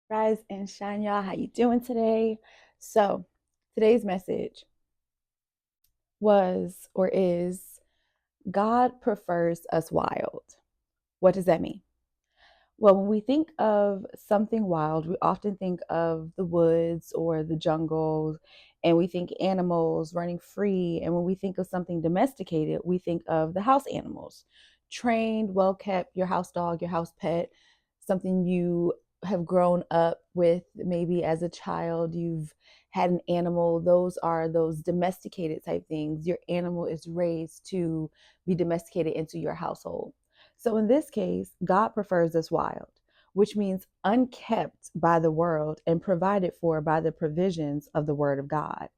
Rise and shine, y'all. How you doing today? So, today's message was or is God prefers us wild. What does that mean? Well, when we think of something wild, we often think of the woods or the jungle, and we think animals running free. And when we think of something domesticated, we think of the house animals, trained, well kept, your house dog, your house pet, something you have grown up with. Maybe as a child, you've had an animal. Those are those domesticated type things. Your animal is raised to be domesticated into your household. So in this case, God prefers us wild, which means unkept by the world and provided for by the provisions of the Word of God,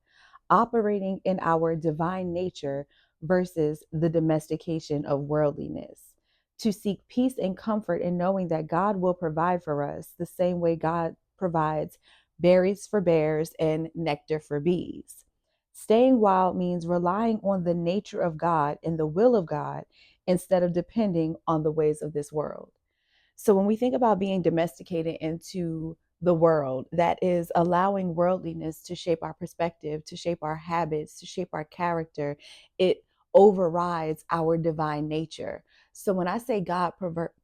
operating in our divine nature versus the domestication of worldliness. To seek peace and comfort in knowing that God will provide for us the same way God provides berries for bears and nectar for bees. Staying wild means relying on the nature of God and the will of God instead of depending on the ways of this world. So when we think about being domesticated into the world, that is allowing worldliness to shape our perspective, to shape our habits, to shape our character, it overrides our divine nature. So when I say God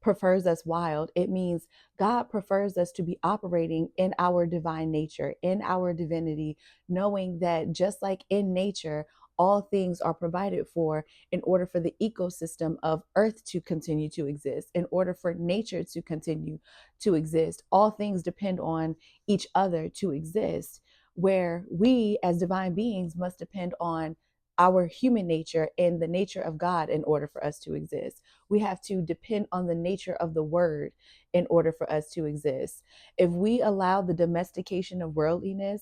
prefers us wild, it means God prefers us to be operating in our divine nature, in our divinity, knowing that just like in nature, all things are provided for in order for the ecosystem of earth to continue to exist, in order for nature to continue to exist. All things depend on each other to exist, where we as divine beings must depend on our human nature and the nature of God in order for us to exist. We have to depend on the nature of the word in order for us to exist. If we allow the domestication of worldliness,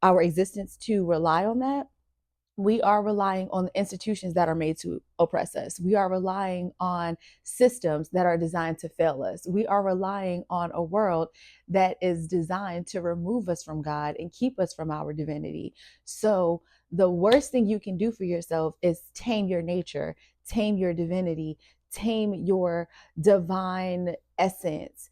our existence to rely on that, we are relying on the institutions that are made to oppress us. We are relying on systems that are designed to fail us. We are relying on a world that is designed to remove us from God and keep us from our divinity. So, the worst thing you can do for yourself is tame your nature, tame your divinity, tame your divine essence.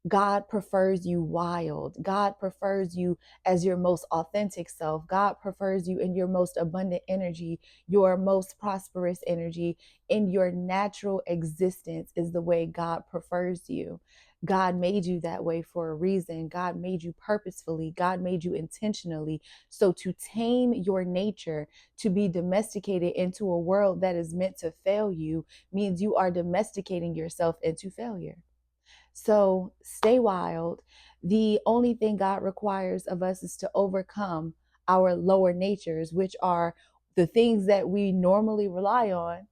God prefers you wild. God prefers you as your most authentic self. God prefers you in your most abundant energy, your most prosperous energy, in your natural existence is the way God prefers you. God made you that way for a reason. God made you purposefully. God made you intentionally. So to tame your nature, to be domesticated into a world that is meant to fail you, means you are domesticating yourself into failure. So stay wild. The only thing God requires of us is to overcome our lower natures, which are the things that we normally rely on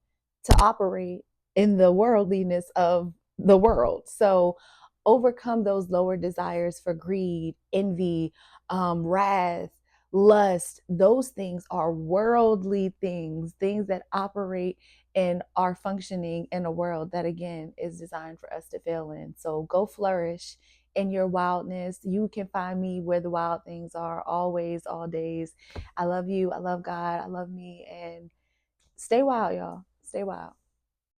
to operate in the worldliness of the world. So overcome those lower desires for greed, envy, wrath, lust. Those things are worldly things, things that operate and are functioning in a world that, again, is designed for us to fail in. So go flourish in your wildness. You can find me where the wild things are, always, all days. I love you. I love God. I love me. And stay wild, y'all. Stay wild.